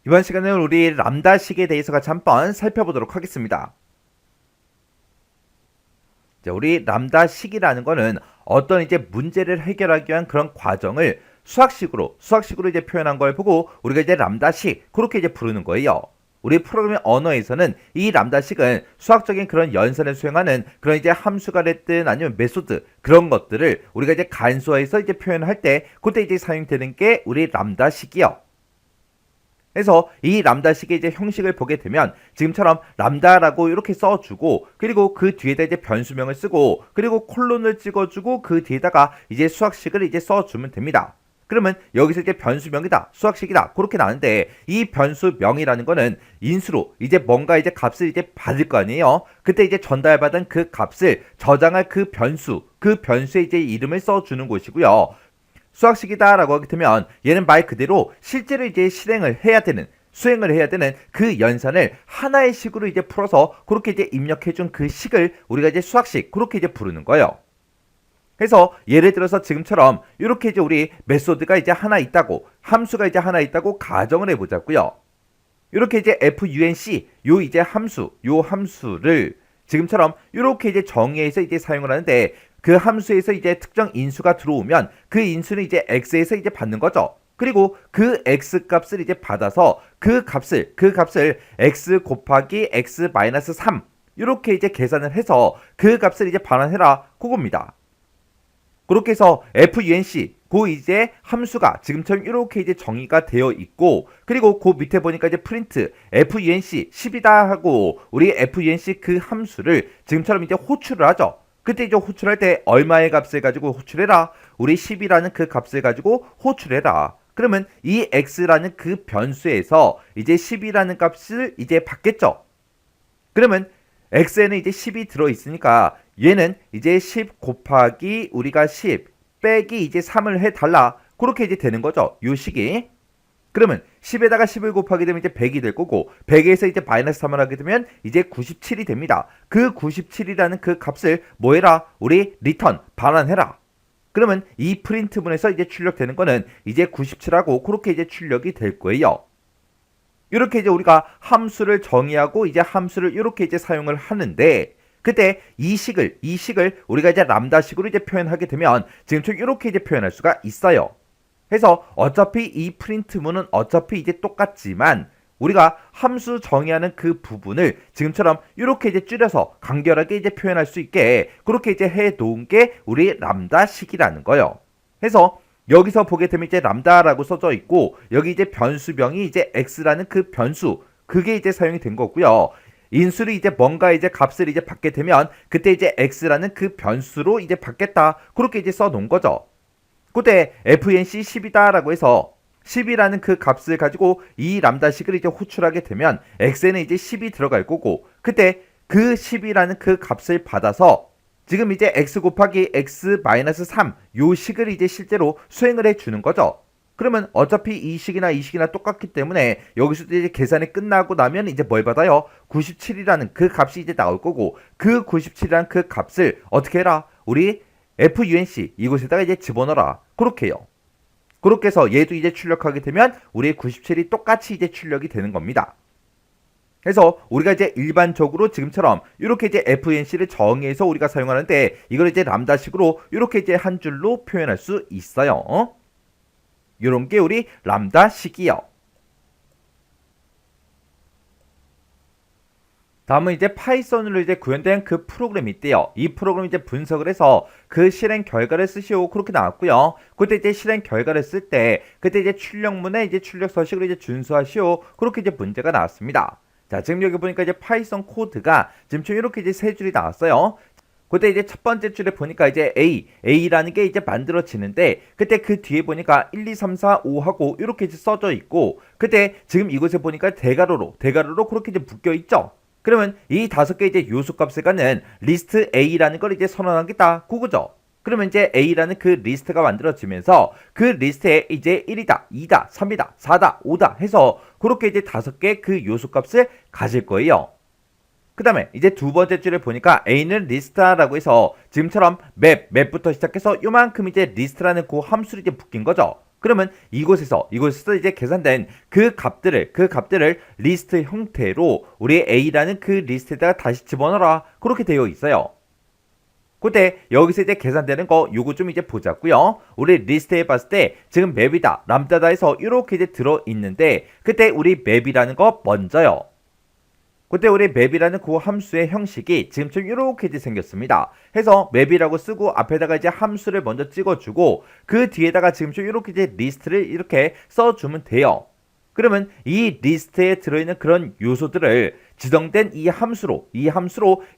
이번 시간은 우리 람다식에 대해서 같이 한번 살펴보도록 하겠습니다. 자, 우리 람다식이라는 거는 어떤 이제 문제를 해결하기 위한 그런 과정을 수학식으로 이제 표현한 걸 보고 우리가 이제 람다식 그렇게 이제 부르는 거예요. 우리 프로그래밍 언어에서는 이 람다식은 수학적인 그런 연산을 수행하는 그런 이제 함수가 됐든 아니면 메소드 그런 것들을 우리가 이제 간소화해서 이제 표현할 때 그때 이제 사용되는 게 우리 람다식이요. 그래서 이 람다식의 이제 형식을 보게 되면 지금처럼 람다라고 이렇게 써주고 그리고 그 뒤에다 이제 변수명을 쓰고 그리고 콜론을 찍어주고 그 뒤에다가 이제 수학식을 이제 써주면 됩니다. 그러면 여기서 이제 변수명이다, 수학식이다 그렇게 나오는데 이 변수명이라는 거는 인수로 이제 뭔가 이제 값을 이제 받을 거 아니에요. 그때 이제 전달받은 그 값을 저장할 그 변수의 이제 이름을 써주는 곳이고요. 수학식이다라고 하게 되면 얘는 말 그대로 실제로 이제 수행을 해야 되는 그 연산을 하나의 식으로 이제 풀어서 그렇게 이제 입력해준 그 식을 우리가 이제 수학식 그렇게 이제 부르는 거예요. 그래서 예를 들어서 지금처럼 이렇게 이제 우리 메소드가 이제 하나 있다고 함수가 이제 하나 있다고 가정을 해보자고요. 이렇게 이제 func 요 함수를 지금처럼 이렇게 이제 정의해서 이제 사용을 하는데 그 함수에서 이제 특정 인수가 들어오면 그 인수는 이제 x에서 이제 받는 거죠. 그리고 그 x 값을 이제 받아서 그 값을 x 곱하기 x 마이너스 3 이렇게 이제 계산을 해서 그 값을 이제 반환해라 그겁니다. 그렇게 해서 func 이제 함수가 지금처럼 이렇게 이제 정의가 되어 있고 그리고 그 밑에 보니까 이제 프린트 func 10이다 하고 우리 func 그 함수를 지금처럼 이제 호출을 하죠. 그때 이제 호출할 때 얼마의 값을 가지고 호출해라. 우리 10이라는 그 값을 가지고 호출해라. 그러면 이 x라는 그 변수에서 이제 10이라는 값을 이제 받겠죠. 그러면 x에는 이제 10이 들어 있으니까 얘는 이제 10 곱하기 우리가 10 빼기 이제 3을 해달라. 그렇게 이제 되는 거죠. 요 식이. 그러면 10에다가 10을 곱하게 되면 이제 100이 될 거고 100에서 이제 마이너스 3을 하게 되면 이제 97이 됩니다. 그 97이라는 그 값을 뭐 해라? 우리 리턴 반환해라. 그러면 이 프린트문에서 이제 출력되는 거는 이제 97하고 그렇게 이제 출력이 될 거예요. 이렇게 이제 우리가 함수를 정의하고 이제 함수를 이렇게 이제 사용을 하는데 그때 이 식을 우리가 이제 람다식으로 이제 표현하게 되면 지금처럼 이렇게 이제 표현할 수가 있어요. 그래서 어차피 이 프린트문은 어차피 이제 똑같지만 우리가 함수 정의하는 그 부분을 지금처럼 이렇게 이제 줄여서 간결하게 이제 표현할 수 있게 그렇게 이제 해 놓은 게 우리 람다식이라는 거예요. 그래서 여기서 보게 되면 이제 람다라고 써져 있고 여기 이제 변수명이 이제 x라는 그 변수 그게 이제 사용이 된 거고요. 인수를 이제 뭔가 이제 값을 이제 받게 되면 그때 이제 x라는 그 변수로 이제 받겠다 그렇게 이제 써 놓은 거죠. 그때 func 10이다라고 해서 10이라는 그 값을 가지고 이 람다식을 이제 호출하게 되면 x에는 이제 10이 들어갈 거고 그때 그 10이라는 그 값을 받아서 지금 이제 x 곱하기 x 마이너스 3 요 식을 이제 실제로 수행을 해 주는 거죠. 그러면 어차피 이 식이나 똑같기 때문에 여기서 이제 계산이 끝나고 나면 이제 뭘 받아요? 97이라는 그 값이 이제 나올 거고 그 97이라는 그 값을 어떻게 해라? 우리 func 이곳에다가 이제 집어넣어라. 그렇게 해요. 그렇게 해서 얘도 이제 출력하게 되면 우리 97이 똑같이 이제 출력이 되는 겁니다. 그래서 우리가 이제 일반적으로 지금처럼 이렇게 이제 func를 정의해서 우리가 사용하는데 이걸 이제 람다식으로 이렇게 이제 한 줄로 표현할 수 있어요. 요런 게 우리 람다식이요. 다음은 이제 파이썬으로 이제 구현된 그 프로그램이 있대요. 이 프로그램 이제 분석을 해서 그 실행 결과를 쓰시오 그렇게 나왔고요. 그때 이제 실행 결과를 쓸 때 그때 이제 출력문에 이제 출력 서식으로 이제 준수하시오 그렇게 이제 문제가 나왔습니다. 자, 지금 여기 보니까 이제 파이썬 코드가 지금 이렇게 이제 세 줄이 나왔어요. 그때 이제 첫 번째 줄에 보니까 이제 A라는 게 이제 만들어지는데 그때 그 뒤에 보니까 1, 2, 3, 4, 5 하고 이렇게 이제 써져 있고 그때 지금 이곳에 보니까 대괄호로 그렇게 이제 묶여 있죠. 그러면 이 5개 이제 요소 값을 갖는 리스트 A라는 걸 이제 선언하겠다 그거죠. 그러면 이제 A라는 그 리스트가 만들어지면서 그 리스트에 이제 1이다, 2다, 3이다, 4다, 5다 해서 그렇게 이제 5개 그 요소 값을 가질 거예요. 그 다음에 이제 두 번째 줄에 보니까 A는 리스트라고 해서 지금처럼 맵부터 시작해서 요만큼 이제 리스트라는 그 함수를 이제 묶인 거죠. 그러면 이곳에서 이제 계산된 그 값들을 리스트 형태로 우리 A라는 그 리스트에다가 다시 집어넣어라. 그렇게 되어 있어요. 그때 여기서 이제 계산되는 거 요거 좀 이제 보자고요. 우리 리스트에 봤을 때 지금 맵이다, 람다다 해서 이렇게 이제 들어 있는데 그때 우리 맵이라는 거 먼저요. 그때 우리 맵이라는 그 함수의 형식이 지금처럼 이렇게 이제 생겼습니다. 해서 맵이라고 쓰고 앞에다가 이제 함수를 먼저 찍어주고 그 뒤에다가 지금처럼 이렇게 이제 리스트를 이렇게 써주면 돼요. 그러면 이 리스트에 들어있는 그런 요소들을 지정된 이 함수로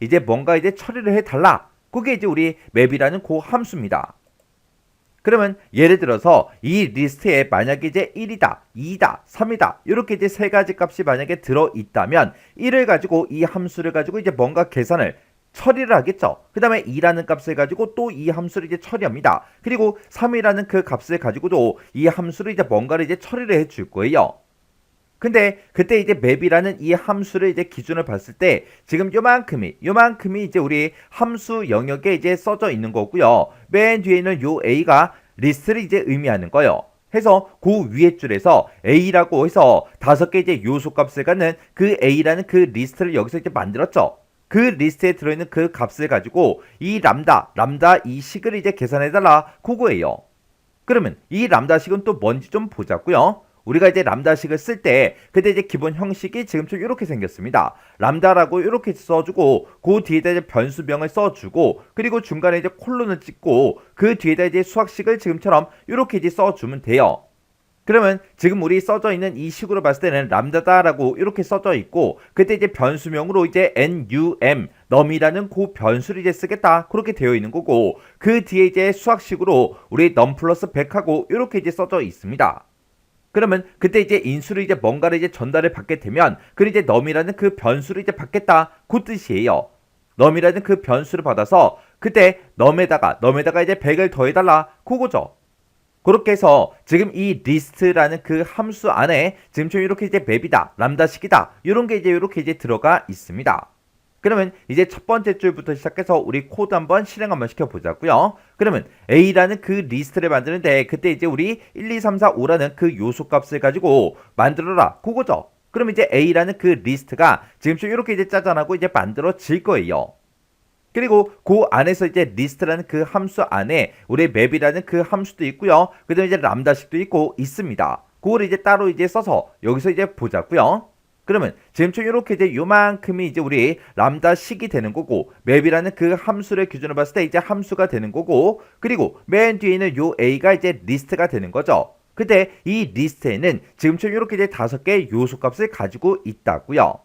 이제 뭔가 이제 처리를 해달라. 그게 이제 우리 맵이라는 그 함수입니다. 그러면 예를 들어서 이 리스트에 만약에 이제 1이다, 2다, 3이다 이렇게 이제 세 가지 값이 만약에 들어 있다면 1을 가지고 이 함수를 가지고 이제 뭔가 계산을 처리를 하겠죠. 그 다음에 2라는 값을 가지고 또 이 함수를 이제 처리합니다. 그리고 3이라는 그 값을 가지고도 이 함수를 이제 뭔가를 이제 처리를 해줄 거예요. 근데 그때 이제 맵이라는 이 함수를 이제 기준을 봤을 때 지금 요만큼이 이제 우리 함수 영역에 이제 써져 있는 거고요. 맨 뒤에 있는 요 A가 리스트를 이제 의미하는 거예요. 해서 그 위에 줄에서 A라고 해서 5개 이제 요소 값을 갖는 그 A라는 그 리스트를 여기서 이제 만들었죠. 그 리스트에 들어있는 그 값을 가지고 이 람다 이 식을 이제 계산해달라 그거예요. 그러면 이 람다식은 또 뭔지 좀 보자고요. 우리가 이제 람다식을 쓸 때 그때 이제 기본 형식이 지금처럼 이렇게 생겼습니다. 람다라고 이렇게 써주고 그 뒤에다 이제 변수명을 써주고 그리고 중간에 이제 콜론을 찍고 그 뒤에다 이제 수학식을 지금처럼 이렇게 이제 써주면 돼요. 그러면 지금 우리 써져 있는 이 식으로 봤을 때는 람다다라고 이렇게 써져 있고 그때 이제 변수명으로 이제 num이라는 그 변수를 이제 쓰겠다 그렇게 되어 있는 거고 그 뒤에 이제 수학식으로 우리 num 플러스 100하고 이렇게 이제 써져 있습니다. 그러면 그때 이제 인수를 이제 뭔가를 이제 전달을 받게 되면 그 이제 num이라는 그 변수를 이제 받겠다 그 뜻이에요. num이라는 그 변수를 받아서 그때 num에다가 이제 100을 더해달라 그거죠. 그렇게 해서 지금 이 리스트라는 그 함수 안에 지금 좀 이렇게 이제 맵이다, 람다식이다 이런 게 이제 이렇게 이제 들어가 있습니다. 그러면 이제 첫 번째 줄부터 시작해서 우리 코드 한번 실행 한번 시켜보자고요. 그러면 A라는 그 리스트를 만드는데 그때 이제 우리 1, 2, 3, 4, 5라는 그 요소 값을 가지고 만들어라 그거죠. 그러면 이제 A라는 그 리스트가 지금처럼 이렇게 이제 짜잔하고 이제 만들어질 거예요. 그리고 그 안에서 이제 리스트라는 그 함수 안에 우리 맵이라는 그 함수도 있고요. 그 다음에 이제 람다식도 있고 있습니다. 그걸 이제 따로 이제 써서 여기서 이제 보자고요. 그러면 지금처럼 이렇게 이제 요만큼이 이제 우리 람다식이 되는 거고 맵이라는 그 함수를 기준으로 봤을 때 이제 함수가 되는 거고 그리고 맨 뒤에 있는 요 A가 이제 리스트가 되는 거죠. 근데 이 리스트에는 지금처럼 이렇게 이제 5개의 요소 값을 가지고 있다고요.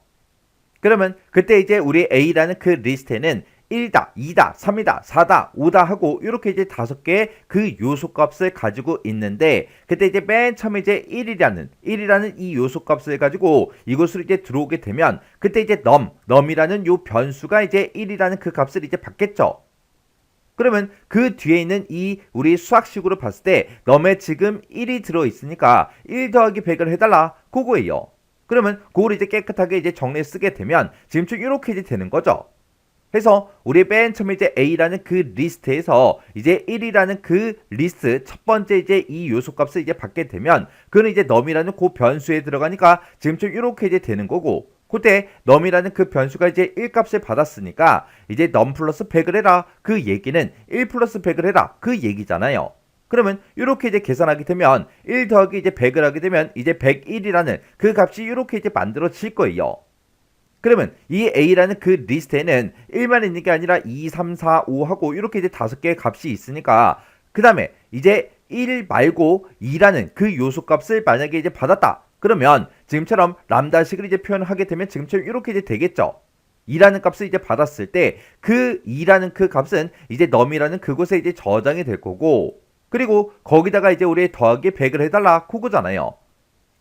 그러면 그때 이제 우리 A라는 그 리스트에는 1다, 2다, 3이다, 4다, 5다 하고 이렇게 이제 5개의 그 요소 값을 가지고 있는데 그때 이제 맨 처음에 이제 1이라는 이 요소 값을 가지고 이곳으로 이제 들어오게 되면 그때 이제 num이라는 요 변수가 이제 1이라는 그 값을 이제 받겠죠. 그러면 그 뒤에 있는 이 우리 수학식으로 봤을 때 num에 지금 1이 들어 있으니까 1 더하기 100을 해달라 그거예요. 그러면 그걸 이제 깨끗하게 이제 정리해 쓰게 되면 지금처럼 이렇게 이제 되는 거죠. 해서 우리 맨 처음에 이제 A라는 그 리스트에서 이제 1이라는 그 리스트 첫 번째 이제 이 요소 값을 이제 받게 되면 그는 이제 num이라는 그 변수에 들어가니까 지금처럼 이렇게 이제 되는 거고 그때 num이라는 그 변수가 이제 1 값을 받았으니까 이제 num 플러스 100을 해라 그 얘기는 1 플러스 100을 해라 그 얘기잖아요. 그러면 이렇게 이제 계산하게 되면 1 더하기 이제 100을 하게 되면 이제 101이라는 그 값이 이렇게 이제 만들어질 거예요. 그러면 이 A라는 그 리스트에는 1만 있는 게 아니라 2, 3, 4, 5 하고 이렇게 이제 5개의 값이 있으니까 그 다음에 이제 1 말고 2라는 그 요소 값을 만약에 이제 받았다. 그러면 지금처럼 람다식을 이제 표현하게 되면 지금처럼 이렇게 이제 되겠죠. 2라는 값을 이제 받았을 때 그 2라는 그 값은 이제 num이라는 그곳에 이제 저장이 될 거고 그리고 거기다가 이제 우리 더하기 100을 해달라 그거잖아요.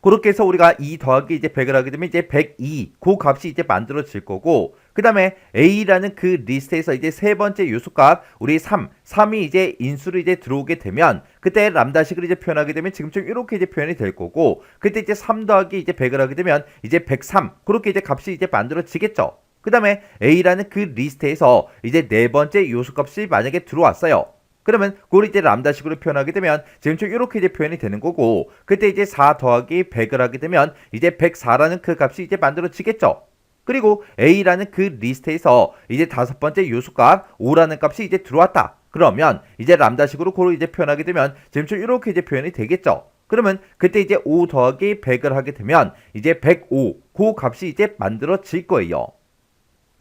그렇게 해서 우리가 2 더하기 이제 100을 하게 되면 이제 102 그 값이 이제 만들어질 거고 그 다음에 A라는 그 리스트에서 이제 세 번째 요소값 우리 3이 이제 인수로 이제 들어오게 되면 그때 람다식을 이제 표현하게 되면 지금처럼 이렇게 이제 표현이 될 거고 그때 이제 3 더하기 이제 100을 하게 되면 이제 103 그렇게 이제 값이 이제 만들어지겠죠. 그 다음에 A라는 그 리스트에서 이제 네 번째 요소값이 만약에 들어왔어요. 그러면 그걸 이제 람다식으로 표현하게 되면 지금처럼 이렇게 이제 표현이 되는 거고, 그때 이제 4 더하기 100을 하게 되면 이제 104라는 그 값이 이제 만들어지겠죠. 그리고 A라는 그 리스트에서 이제 다섯 번째 요소값 5라는 값이 이제 들어왔다. 그러면 이제 람다식으로 그걸 이제 표현하게 되면 지금처럼 이렇게 이제 표현이 되겠죠. 그러면 그때 이제 5 더하기 100을 하게 되면 이제 105, 그 값이 이제 만들어질 거예요.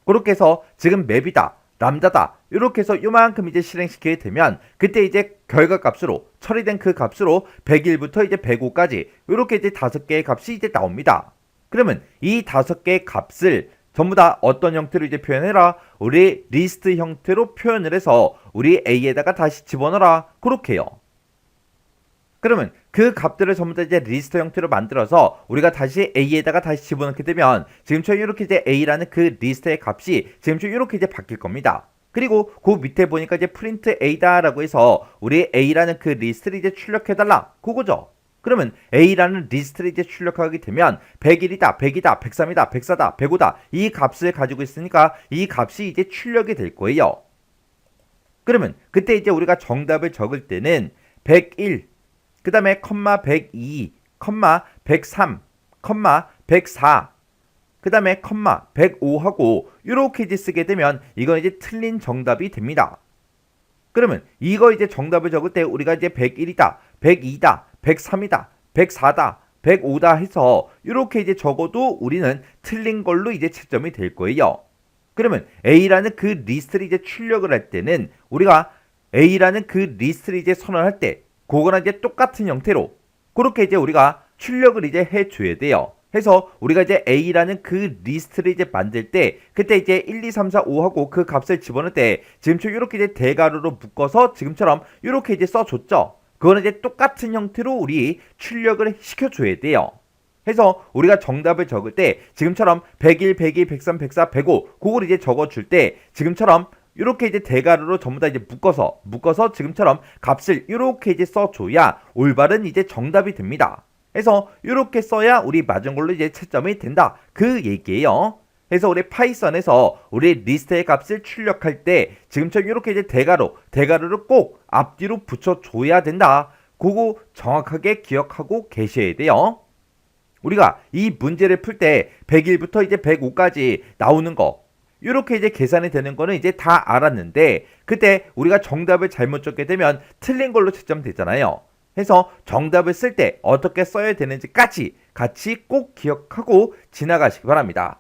그렇게 해서 지금 맵이다, 람다다, 이렇게 해서 요만큼 이제 실행시키게 되면 그때 이제 결과값으로 처리된 그 값으로 101부터 이제 105까지 이렇게 이제 다섯 개의 값이 이제 나옵니다. 그러면 이 다섯 개의 값을 전부 다 어떤 형태로 이제 표현해라? 우리 리스트 형태로 표현을 해서 우리 A에다가 다시 집어넣어라. 그렇게요. 그러면 그 값들을 전부 다 이제 리스트 형태로 만들어서 우리가 다시 A에다가 다시 집어넣게 되면 지금처럼 이렇게 이제 A라는 그 리스트의 값이 지금처럼 이렇게 이제 바뀔 겁니다. 그리고 그 밑에 보니까 이제 프린트 A다라고 해서 우리 A라는 그 리스트를 이제 출력해달라. 그거죠. 그러면 A라는 리스트를 이제 출력하게 되면 101이다, 100이다, 103이다, 104다, 105다 이 값을 가지고 있으니까 이 값이 이제 출력이 될 거예요. 그러면 그때 이제 우리가 정답을 적을 때는 101, 그 다음에 컴마 102, 컴마 103, 컴마 104, 그 다음에 컴마 105하고 이렇게 이제 쓰게 되면 이건 이제 틀린 정답이 됩니다. 그러면 이거 이제 정답을 적을 때 우리가 이제 101이다, 102다, 103이다, 104다, 105다 해서 이렇게 이제 적어도 우리는 틀린 걸로 이제 채점이 될 거예요. 그러면 A라는 그 리스트를 이제 출력을 할 때는 우리가 A라는 그 리스트를 이제 선언할 때 그거랑 이제 똑같은 형태로 그렇게 이제 우리가 출력을 이제 해줘야 돼요. 해서 우리가 이제 A라는 그 리스트를 이제 만들 때 그때 이제 1, 2, 3, 4, 5하고 그 값을 집어넣을 때 지금처럼 이렇게 이제 대괄호로 묶어서 지금처럼 이렇게 이제 써줬죠. 그거는 이제 똑같은 형태로 우리 출력을 시켜줘야 돼요. 해서 우리가 정답을 적을 때 지금처럼 101, 102, 103, 104, 105 그걸 이제 적어줄 때 지금처럼 이렇게 이제 대괄호로 전부 다 이제 묶어서 지금처럼 값을 이렇게 이제 써줘야 올바른 이제 정답이 됩니다. 해서 이렇게 써야 우리 맞은 걸로 이제 채점이 된다. 그 얘기예요. 그래서 우리 파이썬에서 우리 리스트의 값을 출력할 때 지금처럼 이렇게 이제 대괄호를 꼭 앞뒤로 붙여줘야 된다. 그거 정확하게 기억하고 계셔야 돼요. 우리가 이 문제를 풀 때 101부터 이제 105까지 나오는 거 이렇게 이제 계산이 되는 거는 이제 다 알았는데 그때 우리가 정답을 잘못 적게 되면 틀린 걸로 채점되잖아요. 해서 정답을 쓸 때 어떻게 써야 되는지까지 같이 꼭 기억하고 지나가시기 바랍니다.